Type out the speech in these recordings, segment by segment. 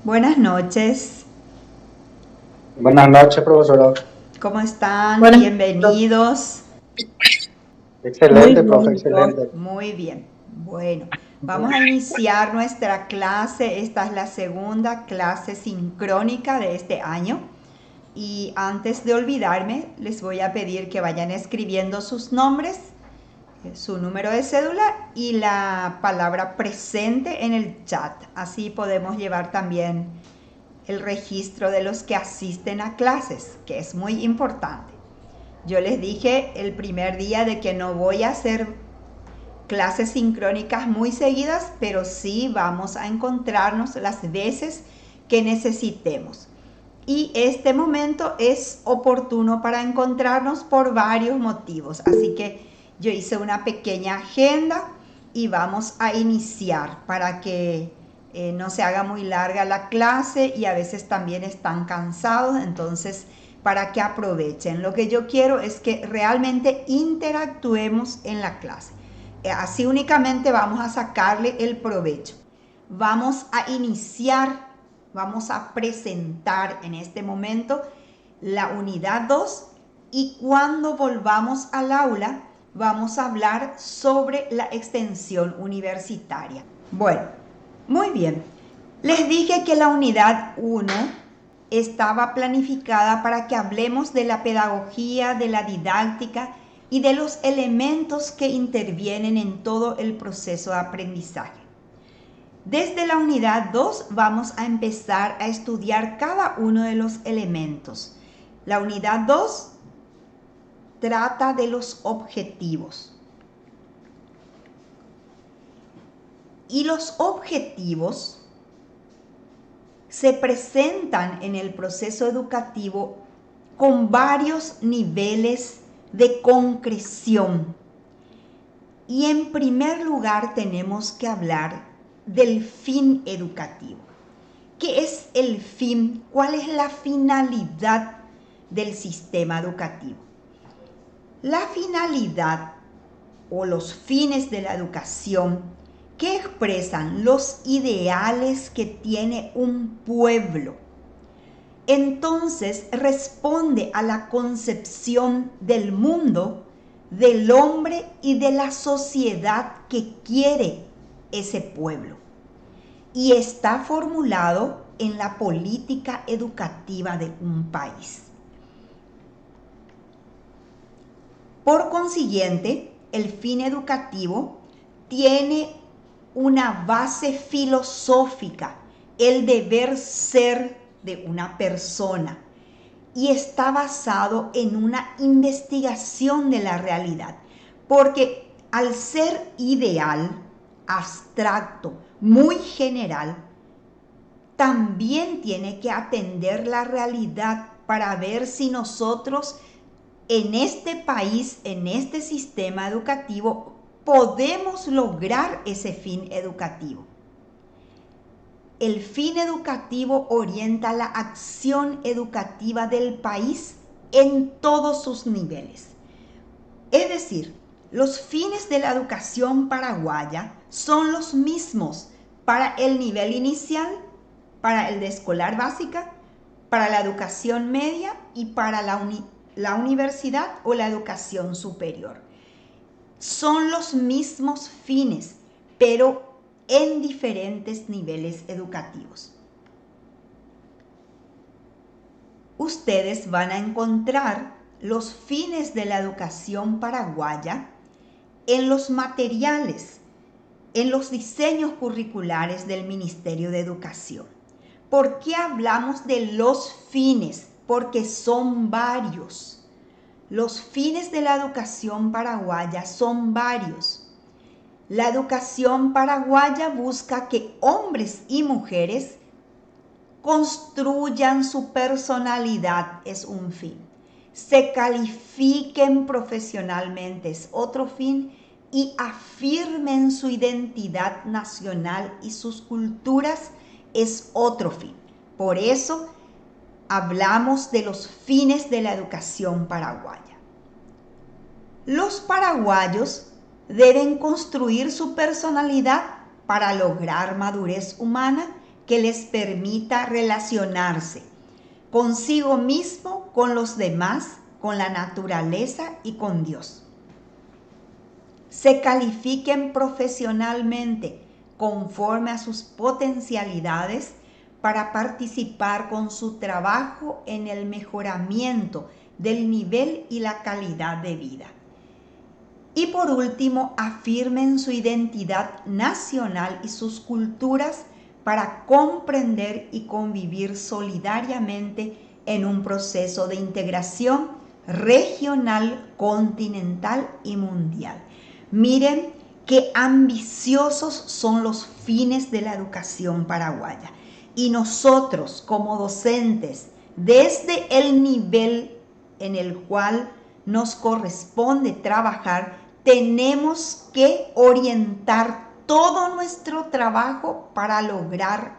Buenas noches, Buenas noches, profesora. ¿cómo están? Buenas noches. Bienvenidos. Muy Excelente, profe, bien, profe. excelente. Muy bien. Bueno, vamos a iniciar nuestra clase. Esta es la segunda clase sincrónica de este año. Y antes de olvidarme, les voy a pedir que vayan escribiendo sus nombres, su número de cédula y la palabra presente en el chat. Así podemos llevar también el registro de los que asisten a clases, que es muy importante. Yo les dije el primer día de que no voy a hacer clases sincrónicas muy seguidas, pero sí vamos a encontrarnos las veces que necesitemos. Y este momento es oportuno para encontrarnos por varios motivos. Así que yo hice una pequeña agenda y vamos a iniciar para que no se haga muy larga la clase y a veces también están cansados, entonces para que aprovechen. Lo que yo quiero es que realmente interactuemos en la clase. Así únicamente vamos a sacarle el provecho. Vamos a iniciar, vamos a presentar en este momento la unidad 2 y cuando volvamos al aula vamos a hablar sobre la extensión universitaria. Bueno, muy bien. Les dije que la unidad 1 estaba planificada para que hablemos de la pedagogía, de la didáctica y de los elementos que intervienen en todo el proceso de aprendizaje. Desde la unidad 2 vamos a empezar a estudiar cada uno de los elementos. La unidad 2 trata de los objetivos. Y los objetivos se presentan en el proceso educativo con varios niveles de concreción. Y en primer lugar tenemos que hablar del fin educativo. ¿Qué es el fin? ¿Cuál es la finalidad del sistema educativo? La finalidad o los fines de la educación que expresan los ideales que tiene un pueblo. Entonces responde a la concepción del mundo, del hombre y de la sociedad que quiere ese pueblo. Y está formulado en la política educativa de un país. Por consiguiente, el fin educativo tiene una base filosófica, el deber ser de una persona, y está basado en una investigación de la realidad, porque al ser ideal, abstracto, muy general, también tiene que atender la realidad para ver si nosotros en este país, en este sistema educativo, podemos lograr ese fin educativo. El fin educativo orienta la acción educativa del país en todos sus niveles. Es decir, los fines de la educación paraguaya son los mismos para el nivel inicial, para el de escolar básica, para la educación media y para la universidad o la educación superior. Son los mismos fines, pero en diferentes niveles educativos. Ustedes van a encontrar los fines de la educación paraguaya en los materiales, en los diseños curriculares del Ministerio de Educación. ¿Por qué hablamos de los fines? Porque son varios. Los fines de la educación paraguaya son varios. La educación paraguaya busca que hombres y mujeres construyan su personalidad, es un fin. Se califiquen profesionalmente, es otro fin, y afirmen su identidad nacional y sus culturas, es otro fin. Por eso hablamos de los fines de la educación paraguaya. Los paraguayos deben construir su personalidad para lograr madurez humana que les permita relacionarse consigo mismo, con los demás, con la naturaleza y con Dios. Se califiquen profesionalmente conforme a sus potencialidades para participar con su trabajo en el mejoramiento del nivel y la calidad de vida. Y por último, afirmen su identidad nacional y sus culturas para comprender y convivir solidariamente en un proceso de integración regional, continental y mundial. Miren qué ambiciosos son los fines de la educación paraguaya. Y nosotros, como docentes, desde el nivel en el cual nos corresponde trabajar, tenemos que orientar todo nuestro trabajo para lograr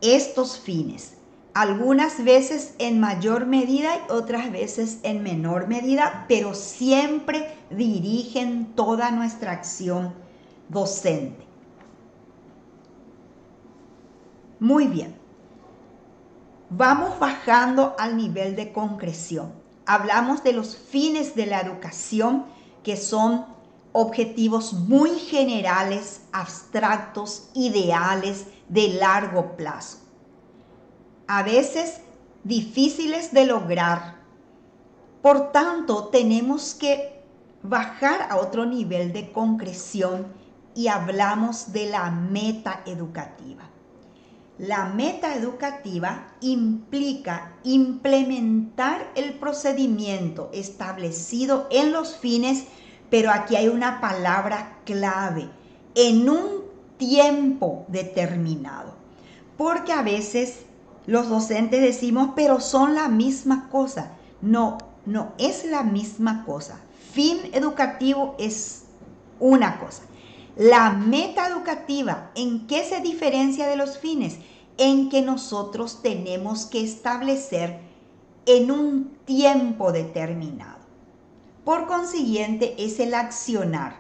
estos fines. Algunas veces en mayor medida y otras veces en menor medida, pero siempre dirigen toda nuestra acción docente. Muy bien. Vamos bajando al nivel de concreción. Hablamos de los fines de la educación, que son objetivos muy generales, abstractos, ideales, de largo plazo. A veces difíciles de lograr. Por tanto, tenemos que bajar a otro nivel de concreción y hablamos de la meta educativa. La meta educativa implica implementar el procedimiento establecido en los fines, pero aquí hay una palabra clave: en un tiempo determinado. Porque a veces los docentes decimos, pero son la misma cosa. No es la misma cosa. Fin educativo es una cosa. La meta educativa, ¿en qué se diferencia de los fines? En que nosotros tenemos que establecer en un tiempo determinado. Por consiguiente, es el accionar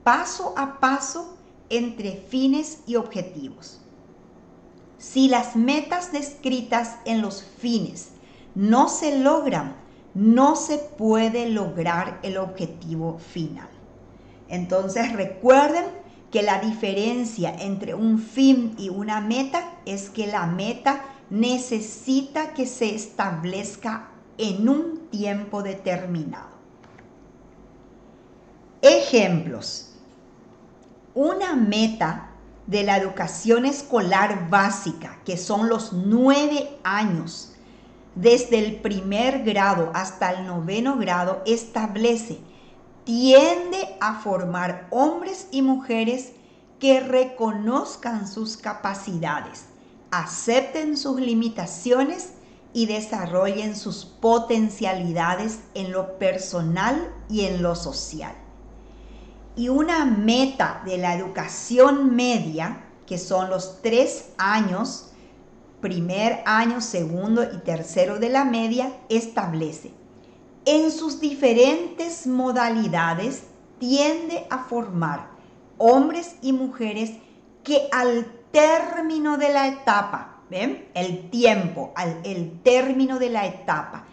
paso a paso entre fines y objetivos. Si las metas descritas en los fines no se logran, no se puede lograr el objetivo final. Entonces recuerden que la diferencia entre un fin y una meta es que la meta necesita que se establezca en un tiempo determinado. Ejemplos. Una meta de la educación escolar básica, que son los 9 años, desde el primer grado hasta el 9º grado, tiende a formar hombres y mujeres que reconozcan sus capacidades, acepten sus limitaciones y desarrollen sus potencialidades en lo personal y en lo social. Y una meta de la educación media, que son los 3 años, primer año, segundo y tercero de la media, establece: en sus diferentes modalidades tiende a formar hombres y mujeres que al término de la etapa, ¿ven? El término de la etapa,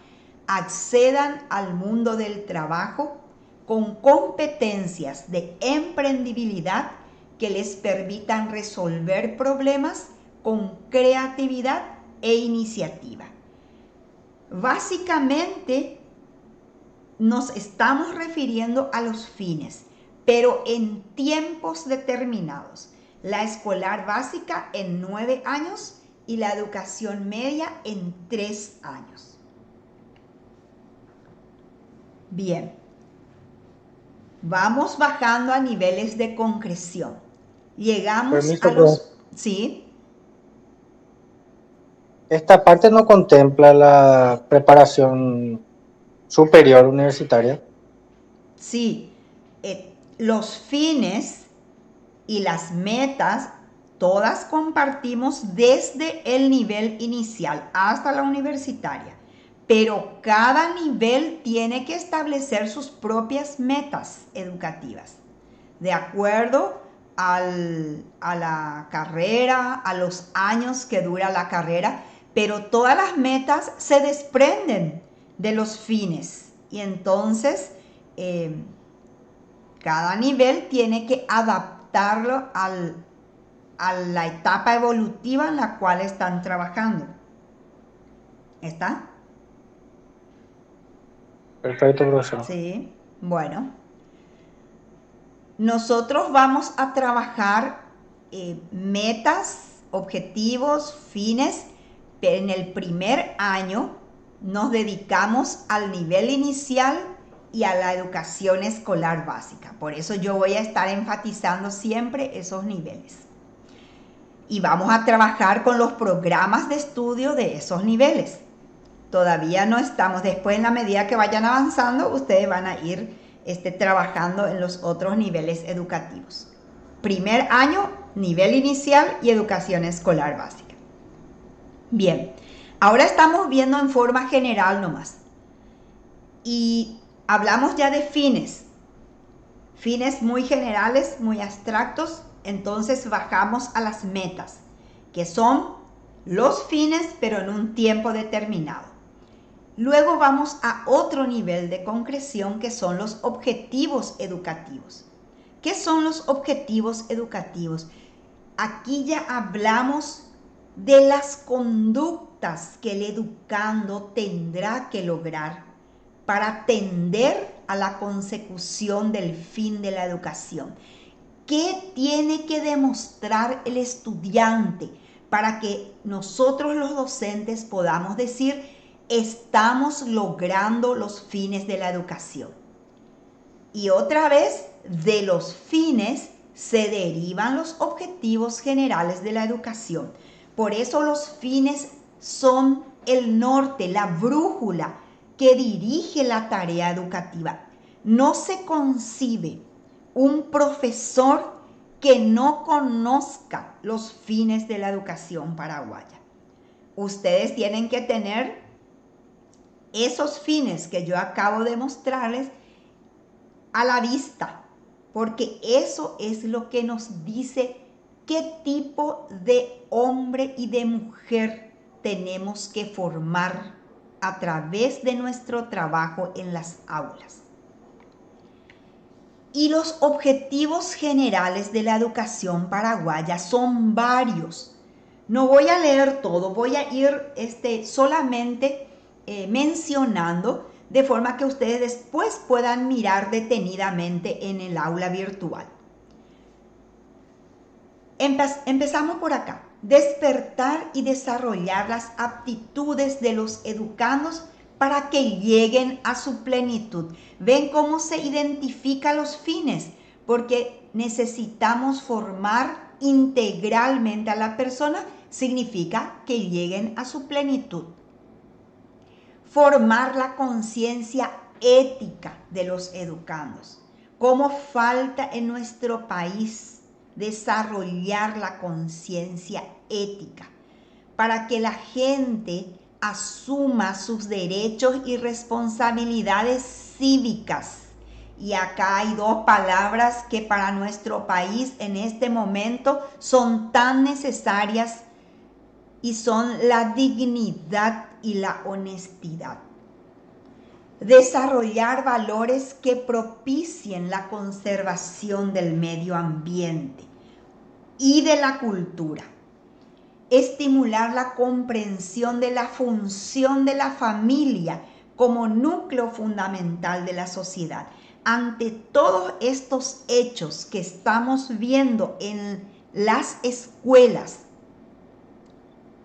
accedan al mundo del trabajo con competencias de emprendibilidad que les permitan resolver problemas con creatividad e iniciativa. Básicamente, nos estamos refiriendo a los fines, pero en tiempos determinados. La escolar básica en 9 años y la educación media en 3 años. Bien, vamos bajando a niveles de concreción. Llegamos Permiso, a los... ¿Sí? Esta parte no contempla la preparación superior universitaria. Sí, los fines y las metas todas compartimos desde el nivel inicial hasta la universitaria, pero cada nivel tiene que establecer sus propias metas educativas, de acuerdo a la carrera, a los años que dura la carrera, pero todas las metas se desprenden de los fines y entonces cada nivel tiene que adaptarlo a la etapa evolutiva en la cual están trabajando. ¿Está? Perfecto, profesor. Sí, bueno. Nosotros vamos a trabajar metas, objetivos, fines, pero en el primer año nos dedicamos al nivel inicial y a la educación escolar básica. Por eso yo voy a estar enfatizando siempre esos niveles. Y vamos a trabajar con los programas de estudio de esos niveles. Todavía no estamos, después en la medida que vayan avanzando, ustedes van a ir trabajando en los otros niveles educativos. Primer año, nivel inicial y educación escolar básica. Bien, ahora estamos viendo en forma general nomás. Y hablamos ya de fines. Fines muy generales, muy abstractos. Entonces bajamos a las metas, que son los fines, pero en un tiempo determinado. Luego vamos a otro nivel de concreción que son los objetivos educativos. ¿Qué son los objetivos educativos? Aquí ya hablamos de las conductas que el educando tendrá que lograr para tender a la consecución del fin de la educación. ¿Qué tiene que demostrar el estudiante para que nosotros los docentes podamos decir estamos logrando los fines de la educación? Y otra vez, de los fines se derivan los objetivos generales de la educación. Por eso los fines son el norte, la brújula que dirige la tarea educativa. No se concibe un profesor que no conozca los fines de la educación paraguaya. Ustedes tienen que tener esos fines que yo acabo de mostrarles a la vista, porque eso es lo que nos dice qué tipo de hombre y de mujer tenemos que formar a través de nuestro trabajo en las aulas. Y los objetivos generales de la educación paraguaya son varios. No voy a leer todo, voy a ir solamente mencionando de forma que ustedes después puedan mirar detenidamente en el aula virtual. Empezamos por acá. Despertar y desarrollar las aptitudes de los educandos para que lleguen a su plenitud. ¿Ven cómo se identifican los fines? Porque necesitamos formar integralmente a la persona, significa que lleguen a su plenitud. Formar la conciencia ética de los educandos. ¿Cómo falta en nuestro país desarrollar la conciencia ética para que la gente asuma sus derechos y responsabilidades cívicas? Y acá hay dos palabras que para nuestro país en este momento son tan necesarias y son la dignidad y la honestidad. Desarrollar valores que propicien la conservación del medio ambiente y de la cultura. Estimular la comprensión de la función de la familia como núcleo fundamental de la sociedad. Ante todos estos hechos que estamos viendo en las escuelas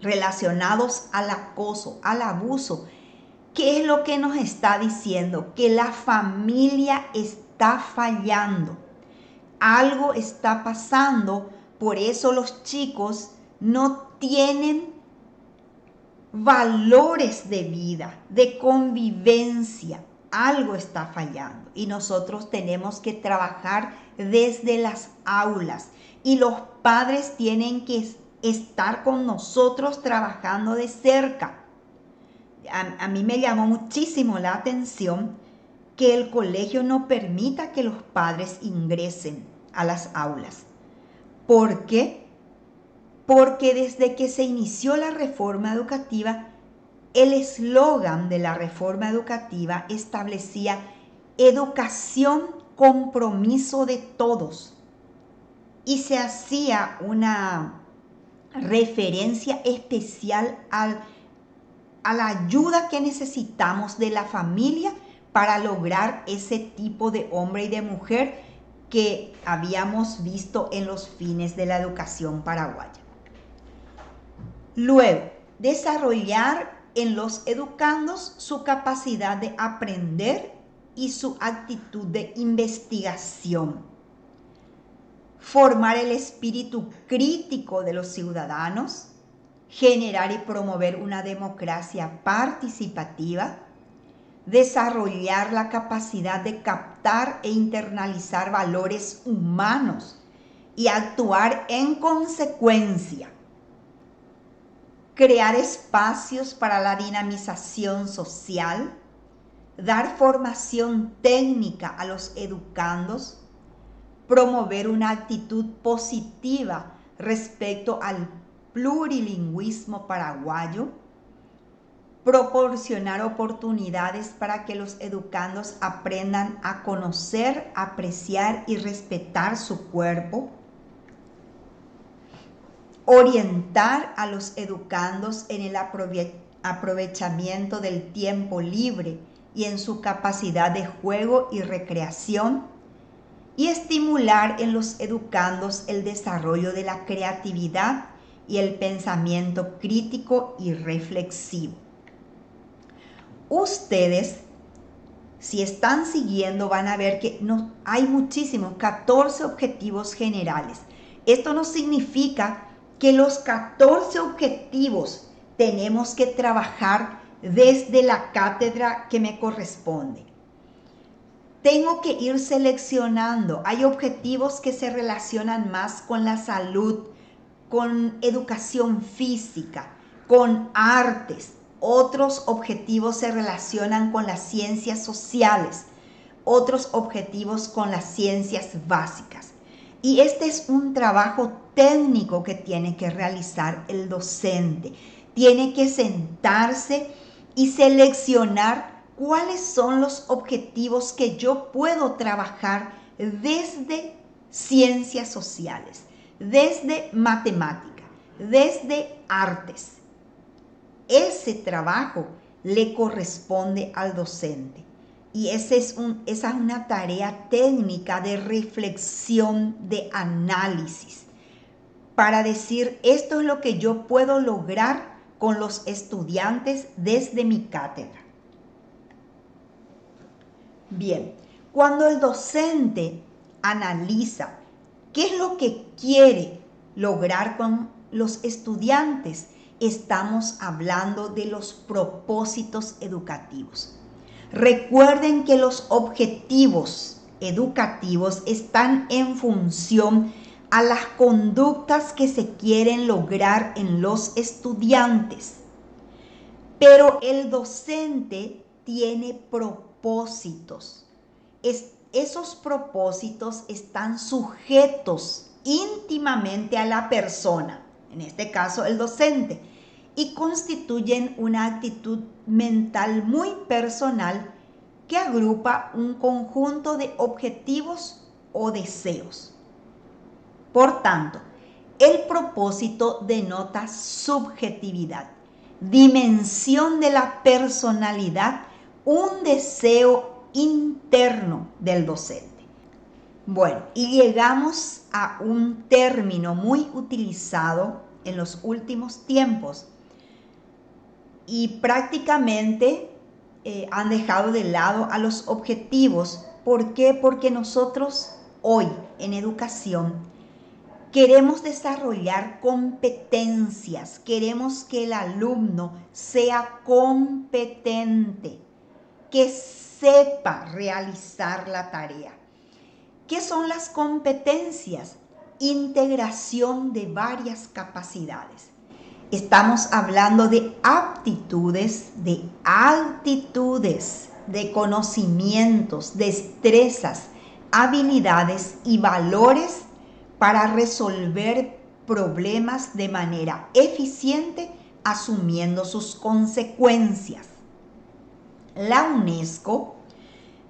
relacionados al acoso, al abuso, ¿qué es lo que nos está diciendo? Que la familia está fallando. Algo está pasando, por eso los chicos no tienen valores de vida, de convivencia. Algo está fallando y nosotros tenemos que trabajar desde las aulas y los padres tienen que estar con nosotros trabajando de cerca. A mí me llamó muchísimo la atención que el colegio no permita que los padres ingresen a las aulas. ¿Por qué? Porque desde que se inició la reforma educativa, el eslogan de la reforma educativa establecía educación, compromiso de todos. Y se hacía una referencia especial a la ayuda que necesitamos de la familia para lograr ese tipo de hombre y de mujer que habíamos visto en los fines de la educación paraguaya. Luego, desarrollar en los educandos su capacidad de aprender y su actitud de investigación. Formar el espíritu crítico de los ciudadanos, generar y promover una democracia participativa, desarrollar la capacidad de captar e internalizar valores humanos y actuar en consecuencia, crear espacios para la dinamización social, dar formación técnica a los educandos, promover una actitud positiva respecto al plurilingüismo paraguayo, proporcionar oportunidades para que los educandos aprendan a conocer, apreciar y respetar su cuerpo, orientar a los educandos en el aprovechamiento del tiempo libre y en su capacidad de juego y recreación, y estimular en los educandos el desarrollo de la creatividad y el pensamiento crítico y reflexivo. Ustedes, si están siguiendo, van a ver que hay muchísimos, 14 objetivos generales. Esto no significa que los 14 objetivos tenemos que trabajar desde la cátedra que me corresponde. Tengo que ir seleccionando. Hay objetivos que se relacionan más con la salud, con educación física, con artes. Otros objetivos se relacionan con las ciencias sociales. Otros objetivos con las ciencias básicas. Y este es un trabajo técnico que tiene que realizar el docente. Tiene que sentarse y seleccionar cuáles son los objetivos que yo puedo trabajar desde ciencias sociales, desde matemática, desde artes. Ese trabajo le corresponde al docente. Y esa es una tarea técnica de reflexión, de análisis, para decir esto es lo que yo puedo lograr con los estudiantes desde mi cátedra. Bien, cuando el docente analiza qué es lo que quiere lograr con los estudiantes, estamos hablando de los propósitos educativos. Recuerden que los objetivos educativos están en función a las conductas que se quieren lograr en los estudiantes. Pero el docente tiene propósitos. Esos propósitos están sujetos íntimamente a la persona, en este caso el docente, y constituyen una actitud mental muy personal que agrupa un conjunto de objetivos o deseos. Por tanto, el propósito denota subjetividad, dimensión de la personalidad, un deseo interno del docente. Bueno, y llegamos a un término muy utilizado en los últimos tiempos y prácticamente han dejado de lado a los objetivos. ¿Por qué? Porque nosotros hoy en educación queremos desarrollar competencias, queremos que el alumno sea competente, que sepa realizar la tarea. ¿Qué son las competencias? Integración de varias capacidades. Estamos hablando de aptitudes, de altitudes, de conocimientos, destrezas, habilidades y valores para resolver problemas de manera eficiente, asumiendo sus consecuencias. La UNESCO,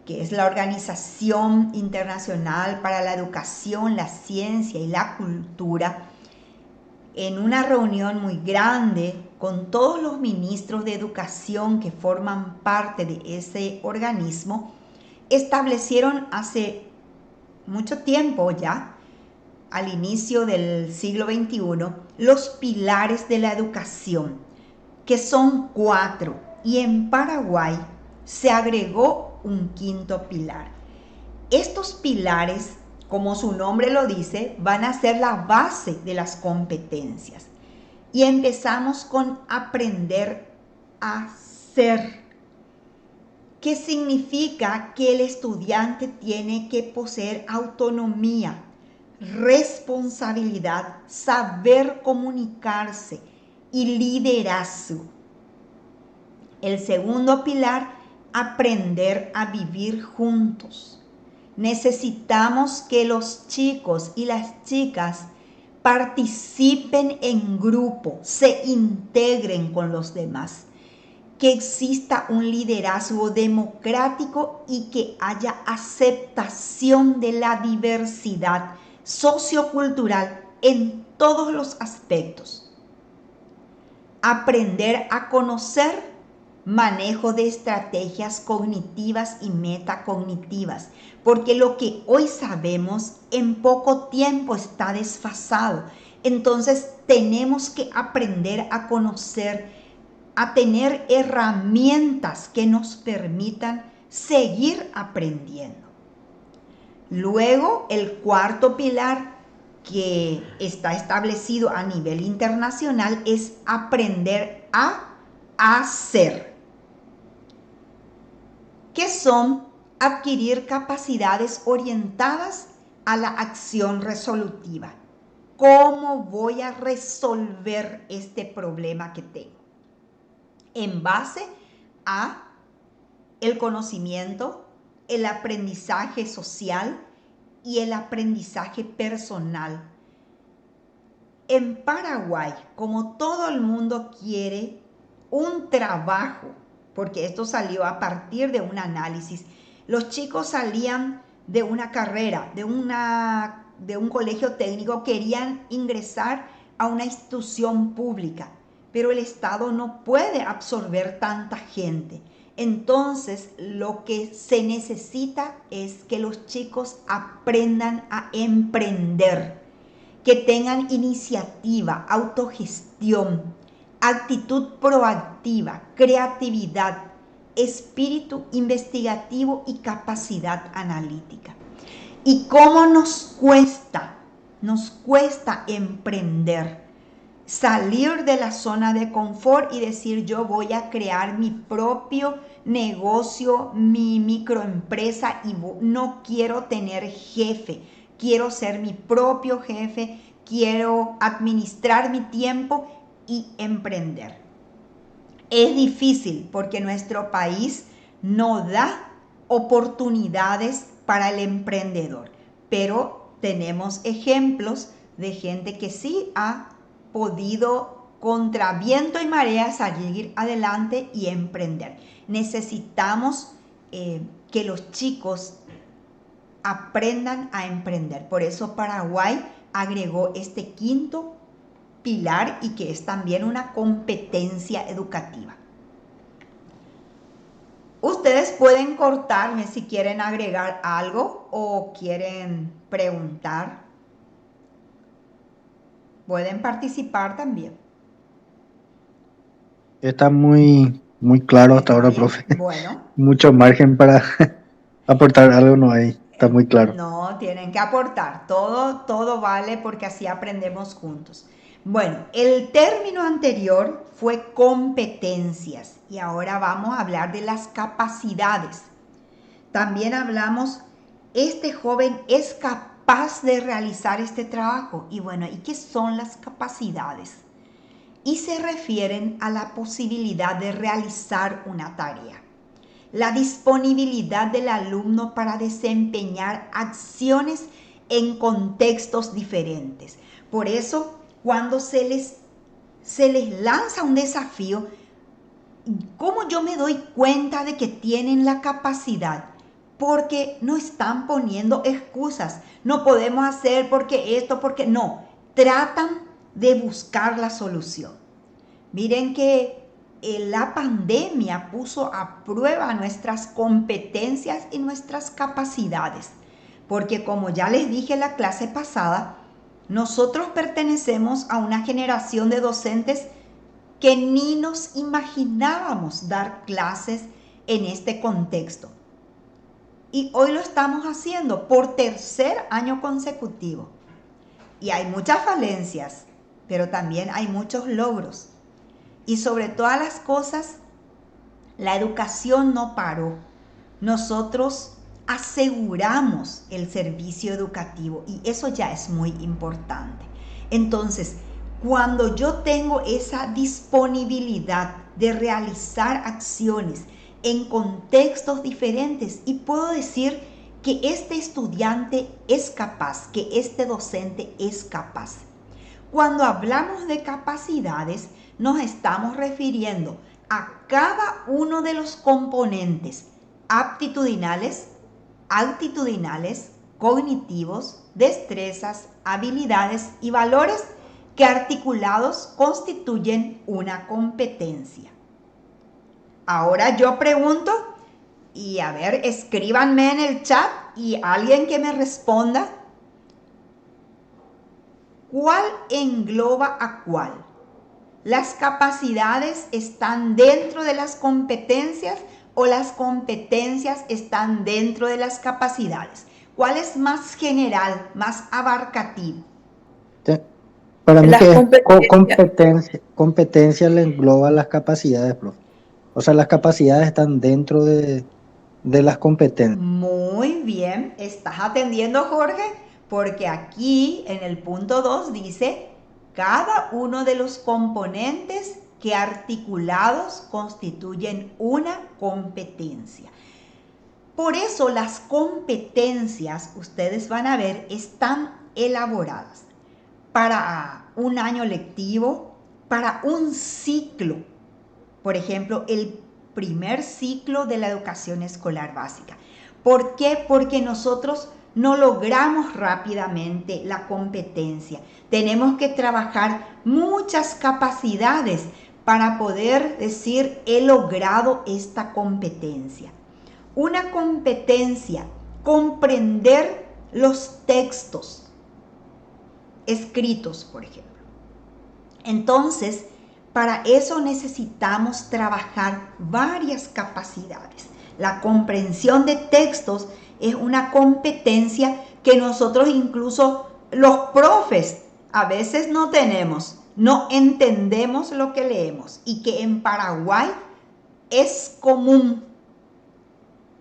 que es la Organización Internacional para la Educación, la Ciencia y la Cultura, en una reunión muy grande con todos los ministros de educación que forman parte de ese organismo, establecieron hace mucho tiempo ya, al inicio del siglo XXI, los pilares de la educación, que son 4, y en Paraguay se agregó un quinto pilar. Estos pilares, como su nombre lo dice, van a ser la base de las competencias. Y empezamos con aprender a ser. ¿Qué significa? Que el estudiante tiene que poseer autonomía, responsabilidad, saber comunicarse y liderazgo. El segundo pilar, aprender a vivir juntos. Necesitamos que los chicos y las chicas participen en grupo, se integren con los demás, que exista un liderazgo democrático y que haya aceptación de la diversidad sociocultural en todos los aspectos. Aprender a conocer, manejo de estrategias cognitivas y metacognitivas, porque lo que hoy sabemos en poco tiempo está desfasado. Entonces tenemos que aprender a conocer, a tener herramientas que nos permitan seguir aprendiendo. Luego, el cuarto pilar que está establecido a nivel internacional es aprender a hacer, que son adquirir capacidades orientadas a la acción resolutiva. ¿Cómo voy a resolver este problema que tengo? En base a el conocimiento, el aprendizaje social y el aprendizaje personal. En Paraguay, como todo el mundo quiere un trabajo, porque esto salió a partir de un análisis, los chicos salían de una carrera, de un colegio técnico, querían ingresar a una institución pública, pero el Estado no puede absorber tanta gente. Entonces, lo que se necesita es que los chicos aprendan a emprender, que tengan iniciativa, autogestión, actitud proactiva, creatividad, espíritu investigativo y capacidad analítica. ¿Y cómo nos cuesta? Nos cuesta emprender, salir de la zona de confort y decir yo voy a crear mi propio negocio, mi microempresa y no quiero tener jefe, quiero ser mi propio jefe, quiero administrar mi tiempo y emprender. Es difícil porque nuestro país no da oportunidades para el emprendedor, pero tenemos ejemplos de gente que sí ha podido contra viento y marea salir adelante y emprender. Necesitamos que los chicos aprendan a emprender. Por eso Paraguay agregó este quinto pilar y que es también una competencia educativa. Ustedes pueden cortarme si quieren agregar algo o quieren preguntar. Pueden participar también. Está muy claro hasta ahora, profe. Bueno. Mucho margen para aportar algo no hay. Está muy claro. No, tienen que aportar. Todo vale porque así aprendemos juntos. Bueno, el término anterior fue competencias y ahora vamos a hablar de las capacidades. También hablamos, este joven es capaz de realizar este trabajo. Y bueno, ¿y qué son las capacidades? Y se refieren a la posibilidad de realizar una tarea, la disponibilidad del alumno para desempeñar acciones en contextos diferentes. Por eso, cuando se les lanza un desafío, ¿cómo yo me doy cuenta de que tienen la capacidad? Porque no están poniendo excusas. No podemos hacer porque esto, porque no. Tratan de buscar la solución. Miren que la pandemia puso a prueba nuestras competencias y nuestras capacidades. Porque como ya les dije en la clase pasada, nosotros pertenecemos a una generación de docentes que ni nos imaginábamos dar clases en este contexto. Y hoy lo estamos haciendo por tercer año consecutivo. Y hay muchas falencias, pero también hay muchos logros. Y sobre todas las cosas, la educación no paró. Nosotros aseguramos el servicio educativo y eso ya es muy importante. Entonces, cuando yo tengo esa disponibilidad de realizar acciones en contextos diferentes y puedo decir que este estudiante es capaz, que este docente es capaz. Cuando hablamos de capacidades, nos estamos refiriendo a cada uno de los componentes aptitudinales, altitudinales, cognitivos, destrezas, habilidades y valores que articulados constituyen una competencia. Ahora yo pregunto, y a ver, escríbanme en el chat y alguien que me responda, ¿cuál engloba a cuál? ¿Las capacidades están dentro de las competencias o las competencias están dentro de las capacidades? ¿Cuál es más general, más abarcativo? Para mí Las que es competencias. competencia le engloba las capacidades, profe. O sea, las capacidades están dentro de las competencias. Muy bien, estás atendiendo, Jorge, porque aquí en el punto 2 dice cada uno de los componentes que articulados constituyen una competencia. Por eso las competencias, ustedes van a ver, están elaboradas para un año lectivo, para un ciclo. Por ejemplo, el primer ciclo de la educación escolar básica. ¿Por qué? Porque nosotros no logramos rápidamente la competencia. Tenemos que trabajar muchas capacidades para poder decir he logrado esta competencia. Una competencia, comprender los textos escritos, por ejemplo. Entonces, para eso necesitamos trabajar varias capacidades. La comprensión de textos es una competencia que nosotros incluso los profes a veces no tenemos, no entendemos lo que leemos y que en Paraguay es común.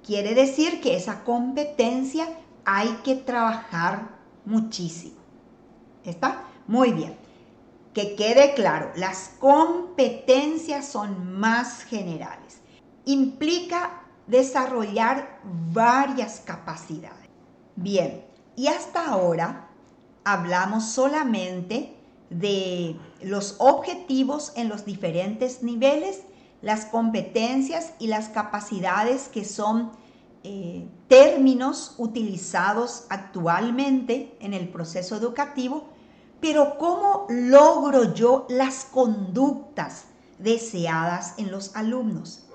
Quiere decir que esa competencia hay que trabajar muchísimo. ¿Está? Muy bien. Que quede claro, las competencias son más generales. Implica desarrollar varias capacidades. Bien, y hasta ahora hablamos solamente de los objetivos en los diferentes niveles, las competencias y las capacidades que son términos utilizados actualmente en el proceso educativo. Pero ¿cómo logro yo las conductas deseadas en los alumnos?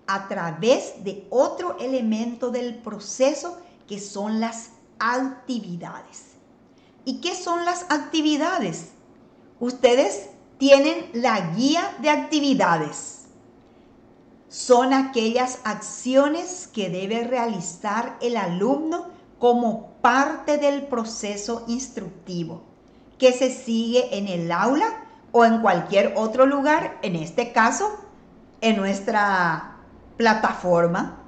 A través de otro elemento del proceso que son las actividades. ¿Y qué son las actividades? Ustedes tienen la guía de actividades. Son aquellas acciones que debe realizar el alumno como parte del proceso instructivo, que se sigue en el aula o en cualquier otro lugar, en este caso, en nuestra plataforma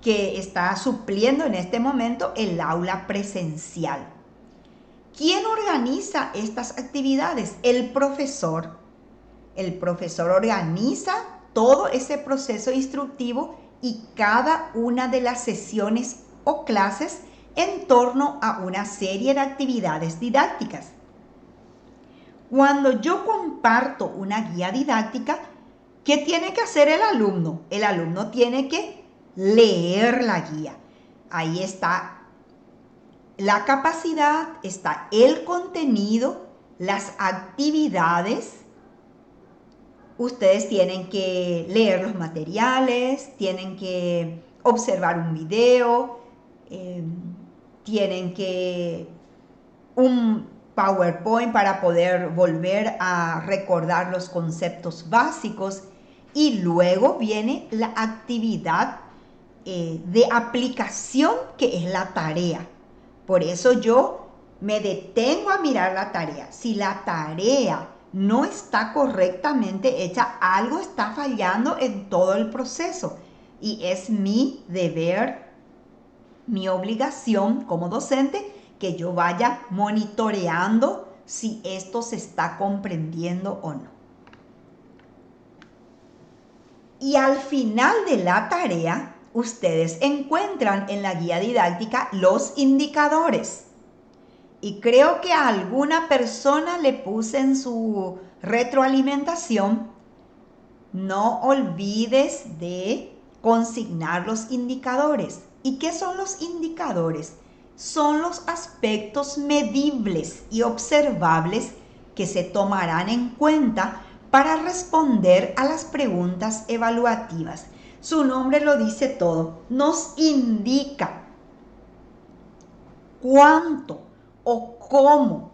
que está supliendo en este momento el aula presencial. ¿Quién organiza estas actividades? El profesor. El profesor organiza todo ese proceso instructivo y cada una de las sesiones o clases en torno a una serie de actividades didácticas. Cuando yo comparto una guía didáctica, ¿qué tiene que hacer el alumno? El alumno tiene que leer la guía. Ahí está la capacidad, está el contenido, las actividades. Ustedes tienen que leer los materiales, tienen que observar un video, tienen que un PowerPoint para poder volver a recordar los conceptos básicos, y luego viene la actividad de aplicación, que es la tarea. Por eso yo me detengo a mirar la tarea. Si la tarea no está correctamente hecha, algo está fallando en todo el proceso, y es mi deber, mi obligación como docente, que yo vaya monitoreando si esto se está comprendiendo o no. Y al final de la tarea, ustedes encuentran en la guía didáctica los indicadores. Y creo que a alguna persona le puse en su retroalimentación: no olvides de consignar los indicadores. ¿Y qué son los indicadores? Son los aspectos medibles y observables que se tomarán en cuenta para responder a las preguntas evaluativas. Su nombre lo dice todo, nos indica cuánto o cómo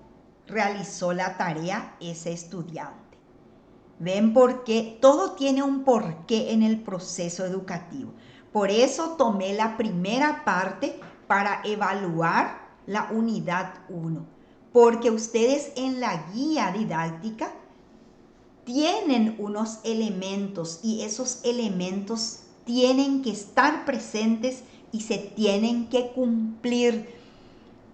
realizó la tarea ese estudiante. ¿Ven por qué? Todo tiene un porqué en el proceso educativo. Por eso tomé la primera parte para evaluar la unidad 1, porque ustedes en la guía didáctica tienen unos elementos, y esos elementos tienen que estar presentes y se tienen que cumplir.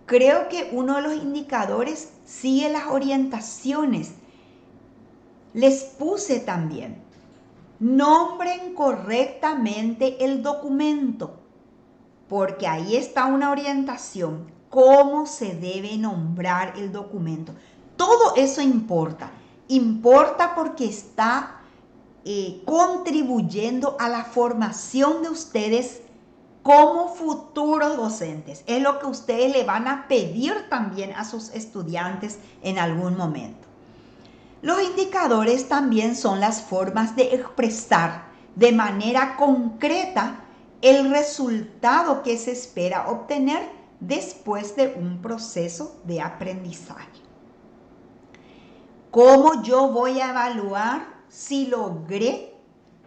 Creo que uno de los indicadores sigue las orientaciones. Les puse también: nombren correctamente el documento, porque ahí está una orientación, cómo se debe nombrar el documento. Todo eso importa porque está contribuyendo a la formación de ustedes como futuros docentes. Es lo que ustedes le van a pedir también a sus estudiantes en algún momento. Los indicadores también son las formas de expresar de manera concreta el resultado que se espera obtener después de un proceso de aprendizaje. ¿Cómo yo voy a evaluar si logré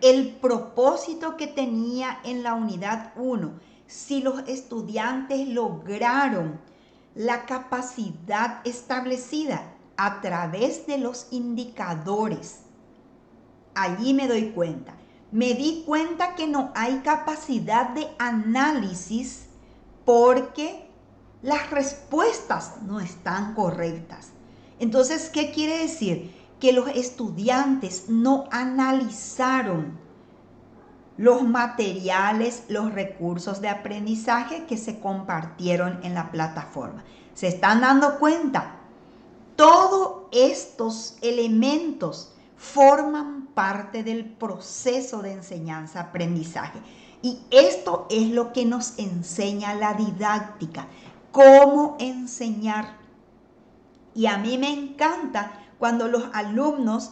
el propósito que tenía en la unidad 1? Si los estudiantes lograron la capacidad establecida a través de los indicadores. Allí me doy cuenta. Me di cuenta que no hay capacidad de análisis porque las respuestas no están correctas. Entonces, ¿qué quiere decir? Que los estudiantes no analizaron los materiales, los recursos de aprendizaje que se compartieron en la plataforma. ¿Se están dando cuenta? Todos estos elementos forman parte del proceso de enseñanza-aprendizaje. Y esto es lo que nos enseña la didáctica, cómo enseñar. Y a mí me encanta cuando los alumnos,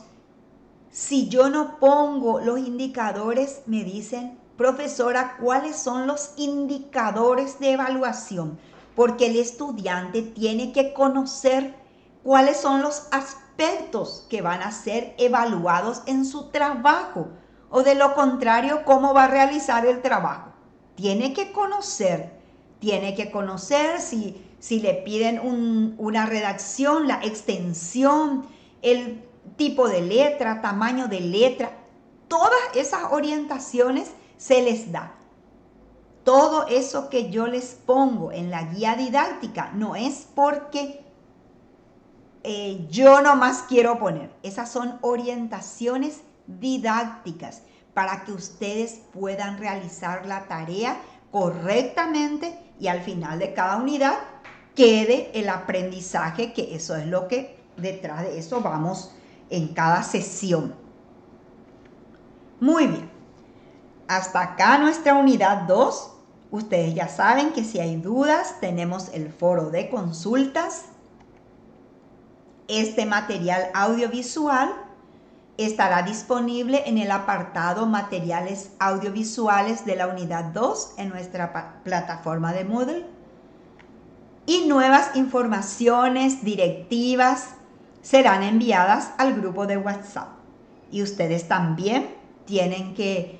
si yo no pongo los indicadores, me dicen: profesora, ¿cuáles son los indicadores de evaluación? Porque el estudiante tiene que conocer cuáles son los aspectos que van a ser evaluados en su trabajo, o de lo contrario, ¿cómo va a realizar el trabajo? Tiene que conocer si le piden una redacción, la extensión, el tipo de letra, tamaño de letra, todas esas orientaciones se les da. Todo eso que yo les pongo en la guía didáctica no es porque yo nomás quiero poner. Esas son orientaciones didácticas para que ustedes puedan realizar la tarea correctamente y al final de cada unidad quede el aprendizaje, que eso es lo que detrás de eso vamos en cada sesión. Muy bien. Hasta acá nuestra unidad 2. Ustedes ya saben que si hay dudas, tenemos el foro de consultas. Este material audiovisual estará disponible en el apartado Materiales Audiovisuales de la unidad 2 en nuestra plataforma de Moodle. Y nuevas informaciones, directivas, serán enviadas al grupo de WhatsApp. Y ustedes también tienen que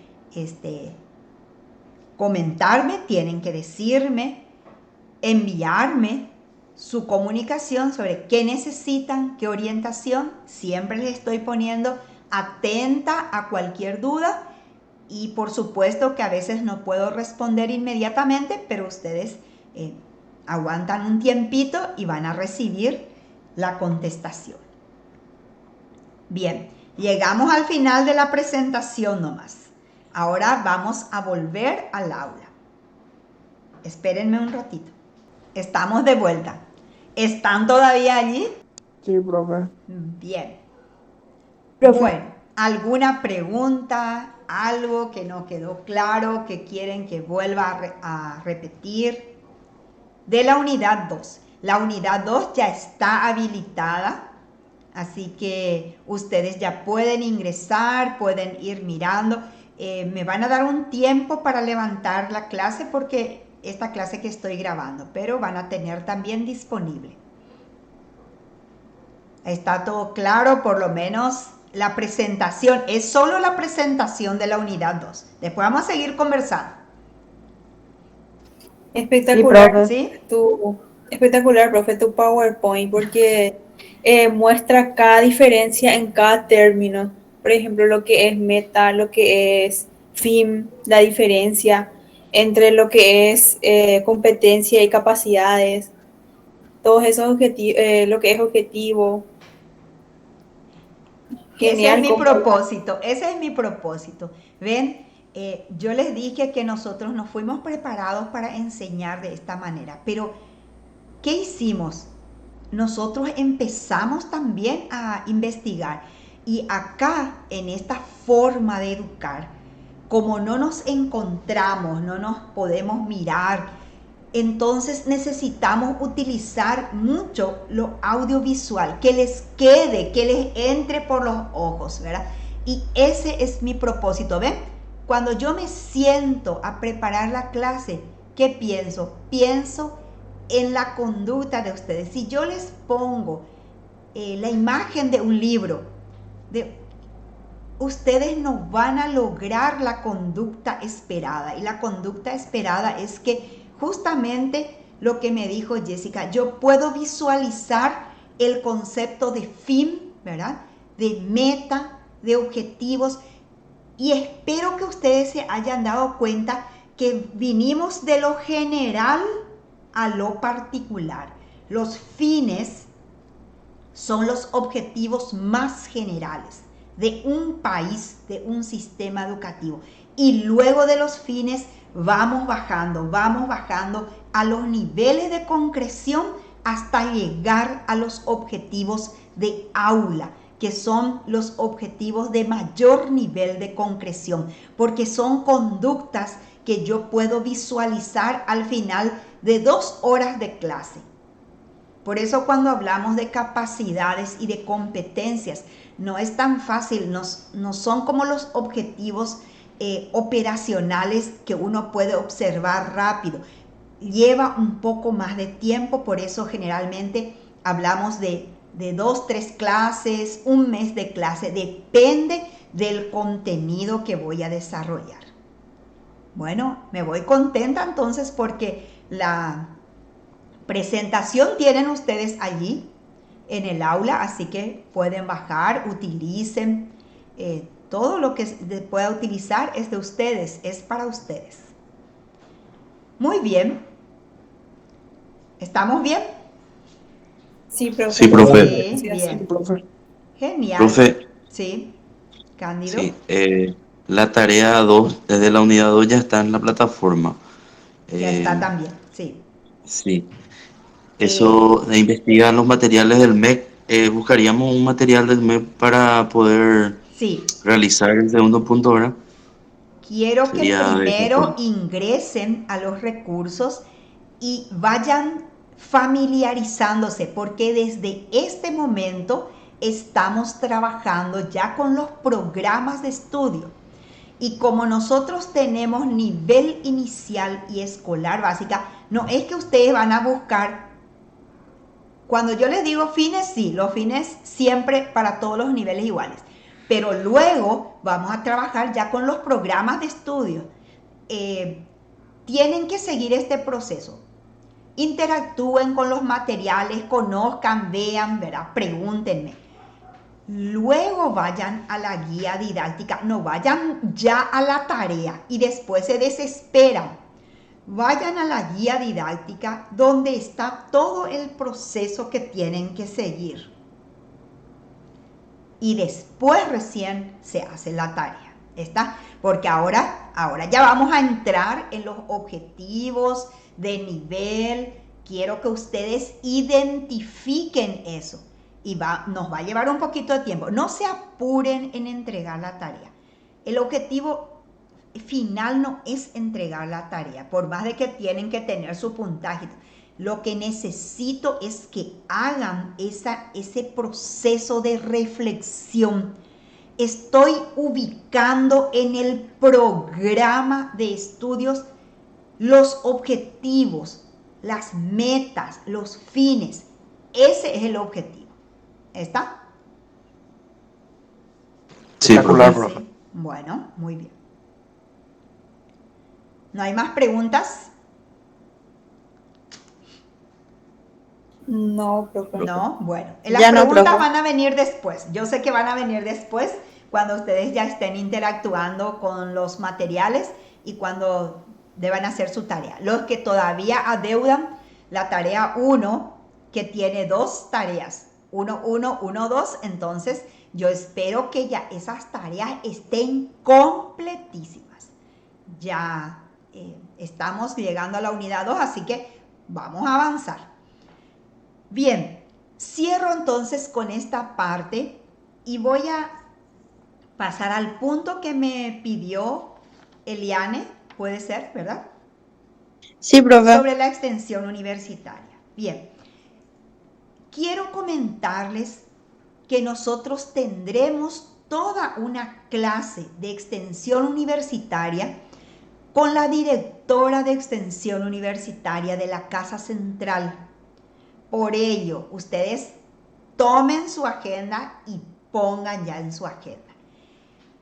comentarme, tienen que decirme, enviarme su comunicación sobre qué necesitan, qué orientación. Siempre les estoy poniendo atenta a cualquier duda y por supuesto que a veces no puedo responder inmediatamente, pero ustedes aguantan un tiempito y van a recibir la contestación. Bien, llegamos al final de la presentación nomás. Ahora vamos a volver al aula. Espérenme un ratito. Estamos de vuelta. ¿Están todavía allí? Sí, profe. Bien. Profe. Bueno, ¿alguna pregunta? ¿Algo que no quedó claro que quieren que vuelva a repetir? De la unidad 2. La unidad 2 ya está habilitada, así que ustedes ya pueden ingresar, pueden ir mirando. Me van a dar un tiempo para levantar la clase porque esta clase que estoy grabando, pero van a tener también disponible. Está todo claro, por lo menos la presentación, es solo la presentación de la unidad 2. Después vamos a seguir conversando. Espectacular, ¿Sí? Espectacular, profe, tu PowerPoint, porque muestra cada diferencia en cada término. Por ejemplo, lo que es meta, lo que es FIM, la diferencia entre lo que es competencia y capacidades, todos esos objetivos, lo que es objetivo. Genial. Ese es mi propósito. ¿Ven? Yo les dije que nosotros nos fuimos preparados para enseñar de esta manera, pero ¿qué hicimos? Nosotros empezamos también a investigar y acá en esta forma de educar, como no nos encontramos, no nos podemos mirar, entonces necesitamos utilizar mucho lo audiovisual, que les quede, que les entre por los ojos, ¿verdad? Y ese es mi propósito, ¿ven? Cuando yo me siento a preparar la clase, ¿qué pienso? Pienso en la conducta de ustedes. Si yo les pongo la imagen de un libro, ustedes no van a lograr la conducta esperada. Y la conducta esperada es que justamente lo que me dijo Jessica, yo puedo visualizar el concepto de fin, ¿verdad? De meta, de objetivos. Y espero que ustedes se hayan dado cuenta que vinimos de lo general a lo particular. Los fines son los objetivos más generales de un país, de un sistema educativo. Y luego de los fines vamos bajando a los niveles de concreción hasta llegar a los objetivos de aula, que son los objetivos de mayor nivel de concreción, porque son conductas que yo puedo visualizar al final de 2 horas de clase. Por eso cuando hablamos de capacidades y de competencias, no es tan fácil, no son como los objetivos operacionales que uno puede observar rápido. Lleva un poco más de tiempo, por eso generalmente hablamos de 2, 3 clases, un mes de clase, depende del contenido que voy a desarrollar. Bueno, me voy contenta entonces porque la presentación tienen ustedes allí en el aula, así que pueden bajar, utilicen, todo lo que se pueda utilizar es de ustedes, es para ustedes. Muy bien. ¿Estamos bien? Sí, profe. Sí, profe. Sí, bien. Sí, profe. Genial. Profe, Sí, Cándido. sí, la tarea 2 desde la unidad 2 ya está en la plataforma. Ya está Eh, también, sí. sí, Eh, eso de investigar los materiales del MEC, buscaríamos un material del MEC para poder sí, realizar el segundo punto, ¿verdad? quiero que Sería de esa primero forma. ingresen a los recursos y vayan familiarizándose, porque desde este momento estamos trabajando ya con los programas de estudio. Y como nosotros tenemos nivel inicial y escolar básica, no es que ustedes van a buscar, cuando yo les digo fines, sí, los fines siempre para todos los niveles iguales. Pero luego vamos a trabajar ya con los programas de estudio. Eh, Tienen que seguir este proceso. Interactúen con los materiales, conozcan, vean, ¿verdad? Pregúntenme. Luego vayan a la guía didáctica, no vayan ya a la tarea y después se desesperan. Vayan a la guía didáctica donde está todo el proceso que tienen que seguir. Y después recién se hace la tarea. ¿Está? Porque ahora ya vamos a entrar en los objetivos de nivel. Quiero que ustedes identifiquen eso. Y nos va a llevar un poquito de tiempo. No se apuren en entregar la tarea. El objetivo final no es entregar la tarea, por más de que tienen que tener su puntaje. Lo que necesito es que hagan ese proceso de reflexión. Estoy ubicando en el programa de estudios los objetivos, las metas, los fines. Ese es el objetivo. ¿Está? Sí, Espectacular, profe. profe. Sí. Bueno, muy bien. ¿No hay más preguntas? No, profe. No, bueno. Las Ya no, preguntas profe. van a venir después. Yo sé que van a venir después cuando ustedes ya estén interactuando con los materiales y cuando deban hacer su tarea. Los que todavía adeudan la tarea 1, que tiene 2 tareas, 1, 1, 1, 2, entonces yo espero que ya esas tareas estén completísimas. Ya estamos llegando a la unidad 2, así que vamos a avanzar. Bien, cierro entonces con esta parte y voy a pasar al punto que me pidió Eliane, puede ser, ¿verdad? Sí, profe. Sobre la extensión universitaria. Bien, quiero comentarles que nosotros tendremos toda una clase de extensión universitaria con la directora de extensión universitaria de la Casa Central. Por ello, ustedes tomen su agenda y pongan ya en su agenda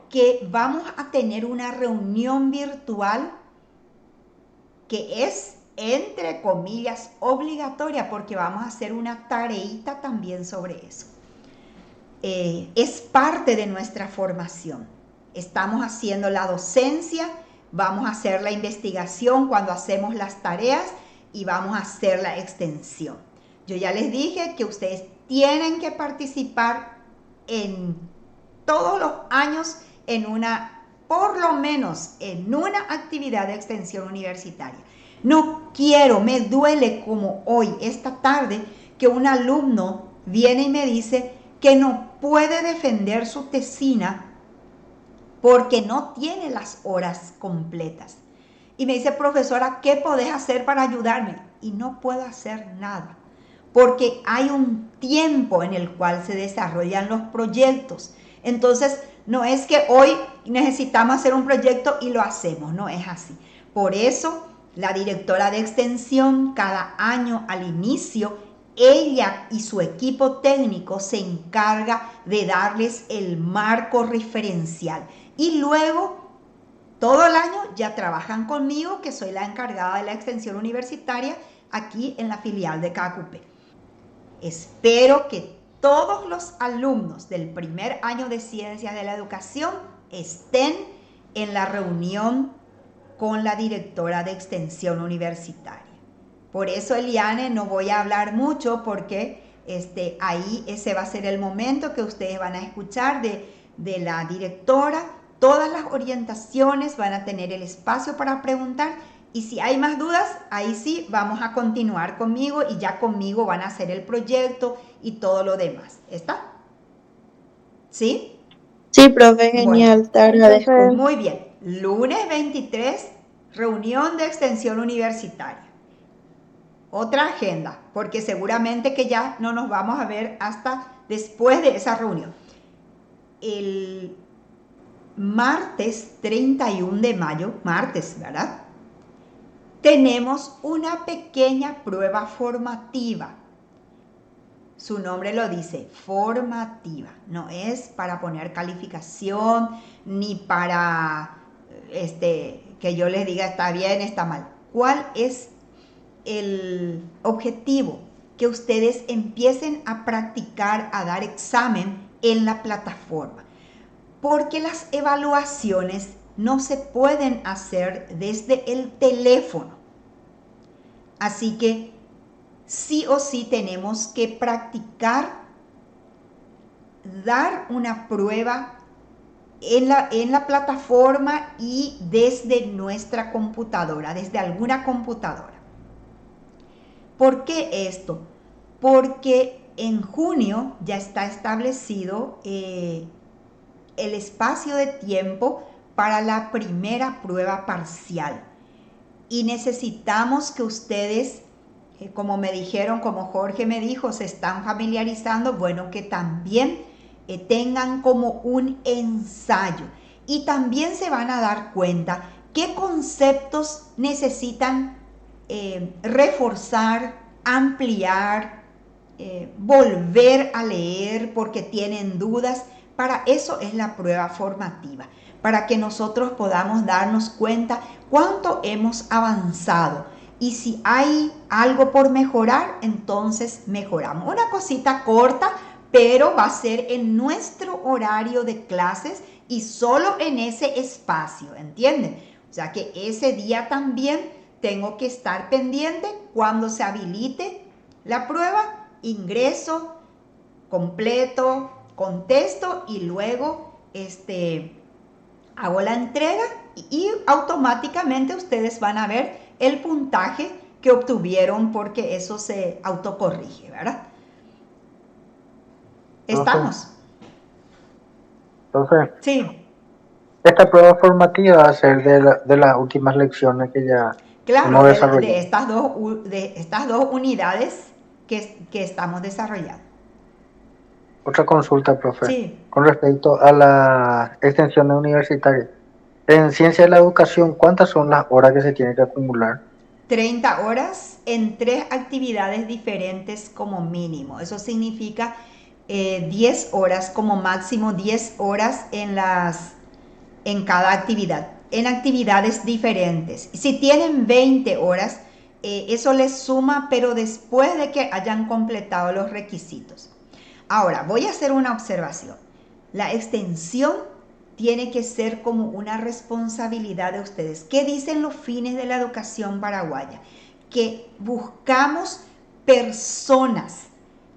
que vamos a tener una reunión virtual que es, entre comillas, obligatoria, porque vamos a hacer una tareita también sobre eso. Es parte de nuestra formación. Estamos haciendo la docencia, vamos a hacer la investigación cuando hacemos las tareas y vamos a hacer la extensión. Yo ya les dije que ustedes tienen que participar en todos los años por lo menos en una actividad de extensión universitaria. No quiero, me duele como hoy, esta tarde, que un alumno viene y me dice que no puede defender su tesina porque no tiene las horas completas. Y me dice, profesora, ¿qué podés hacer para ayudarme? Y no puedo hacer nada, porque hay un tiempo en el cual se desarrollan los proyectos. Entonces, no es que hoy necesitamos hacer un proyecto y lo hacemos, no es así. Por eso, la directora de extensión, cada año al inicio, ella y su equipo técnico se encarga de darles el marco referencial. Y luego, todo el año ya trabajan conmigo, que soy la encargada de la extensión universitaria aquí en la filial de KQP. Espero que todos los alumnos del primer año de Ciencias de la Educación estén en la reunión con la directora de extensión universitaria. Por eso, Eliane, no voy a hablar mucho porque ahí ese va a ser el momento que ustedes van a escuchar de la directora. Todas las orientaciones, van a tener el espacio para preguntar Y si hay más dudas, ahí sí vamos a continuar conmigo y ya conmigo van a hacer el proyecto y todo lo demás. ¿Está? ¿Sí? Sí, profe, Bueno, genial, te Sí, agradezco. profe. muy bien. Lunes 23, reunión de extensión universitaria. Otra agenda, porque seguramente que ya no nos vamos a ver hasta después de esa reunión. El martes 31 de mayo, martes, ¿verdad? Tenemos una pequeña prueba formativa. Su nombre lo dice, formativa. No es para poner calificación ni para que yo les diga está bien, está mal. ¿Cuál es el objetivo? Que ustedes empiecen a practicar, a dar examen en la plataforma. Porque las evaluaciones no se pueden hacer desde el teléfono. Así que sí o sí tenemos que practicar, dar una prueba en la plataforma y desde nuestra computadora, desde alguna computadora. ¿Por qué esto? Porque en junio ya está establecido el espacio de tiempo para la primera prueba parcial. Y necesitamos que ustedes, como me dijeron, como Jorge me dijo, se están familiarizando, bueno, que también tengan como un ensayo. Y también se van a dar cuenta qué conceptos necesitan reforzar, ampliar, volver a leer porque tienen dudas. Para eso es la prueba formativa, para que nosotros podamos darnos cuenta cuánto hemos avanzado y si hay algo por mejorar, entonces mejoramos. Una cosita corta, pero va a ser en nuestro horario de clases y solo en ese espacio, ¿entienden? O sea que ese día también tengo que estar pendiente cuando se habilite la prueba, ingreso, completo, contesto y luego hago la entrega y automáticamente ustedes van a ver el puntaje que obtuvieron porque eso se autocorrige, ¿verdad? ¿Estamos? Entonces, Sí, esta prueba formativa va a ser de las últimas lecciones que ya claro, hemos de desarrollado. estas dos unidades que estamos desarrollando. Otra consulta, profe, Sí. con respecto a las extensiones universitarias. En ciencia de la educación, ¿cuántas son las horas que se tienen que acumular? 30 horas en 3 actividades diferentes como mínimo. Eso significa 10 horas como máximo, 10 horas en cada actividad, en actividades diferentes. Si tienen 20 horas, eso les suma, pero después de que hayan completado los requisitos. Ahora, voy a hacer una observación. La extensión tiene que ser como una responsabilidad de ustedes. ¿Qué dicen los fines de la educación paraguaya? Que buscamos personas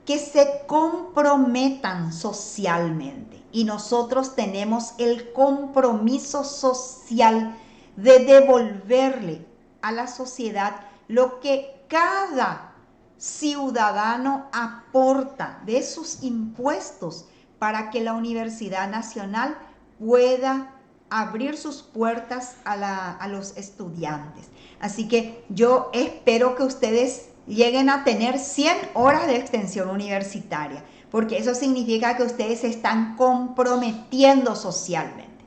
que se comprometan socialmente y nosotros tenemos el compromiso social de devolverle a la sociedad lo que cada ciudadano aporta de sus impuestos para que la Universidad Nacional pueda abrir sus puertas a los estudiantes. Así que yo espero que ustedes lleguen a tener 100 horas de extensión universitaria, porque eso significa que ustedes se están comprometiendo socialmente.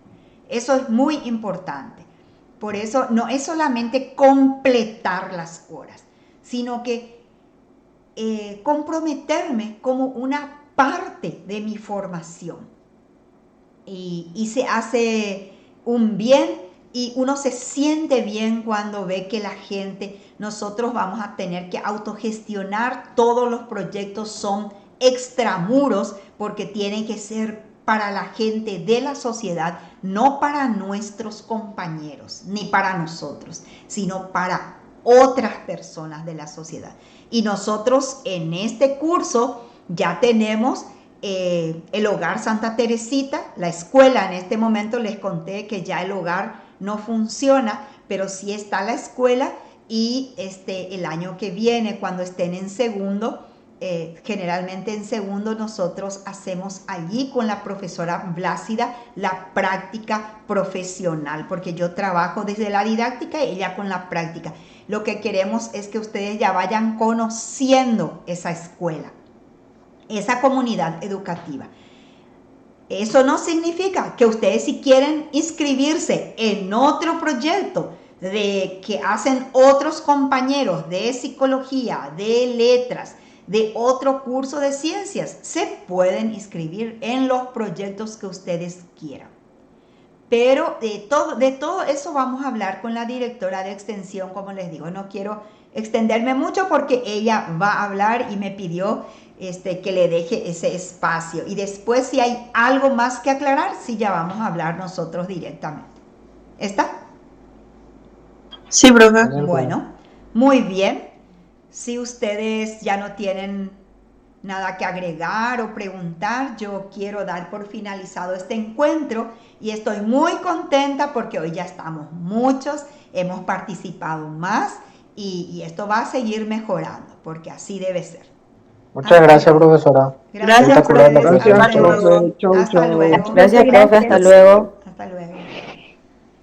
Eso es muy importante. Por eso no es solamente completar las horas, sino que comprometerme como una parte de mi formación. Y se hace un bien y uno se siente bien cuando ve que la gente, nosotros vamos a tener que autogestionar, todos los proyectos son extramuros porque tienen que ser para la gente de la sociedad, no para nuestros compañeros ni para nosotros, sino para otras personas de la sociedad. Y nosotros en este curso ya tenemos el hogar Santa Teresita, la escuela en este momento les conté que ya el hogar no funciona, pero sí está la escuela y el año que viene, cuando estén en segundo, generalmente en segundo nosotros hacemos allí con la profesora Blácida la práctica profesional, porque yo trabajo desde la didáctica y ella con la práctica. Lo que queremos es que ustedes ya vayan conociendo esa escuela, esa comunidad educativa. Eso no significa que ustedes, si quieren inscribirse en otro proyecto de que hacen otros compañeros de psicología, de letras, de otro curso de ciencias, se pueden inscribir en los proyectos que ustedes quieran. Pero de todo eso vamos a hablar con la directora de extensión, como les digo. No quiero extenderme mucho porque ella va a hablar y me pidió que le deje ese espacio. Y después, si hay algo más que aclarar, sí, ya vamos a hablar nosotros directamente. ¿Está? Sí, profe. Bueno, muy bien. Si ustedes ya no tienen nada que agregar o preguntar, yo quiero dar por finalizado este encuentro y estoy muy contenta porque hoy ya estamos muchos, hemos participado más y esto va a seguir mejorando porque así debe ser. Muchas gracias, profesora. Gracias, Espectacular la profe. presentación. Hasta luego. Chau, Hasta chau. luego. Gracias, profe. Hasta luego. Hasta luego.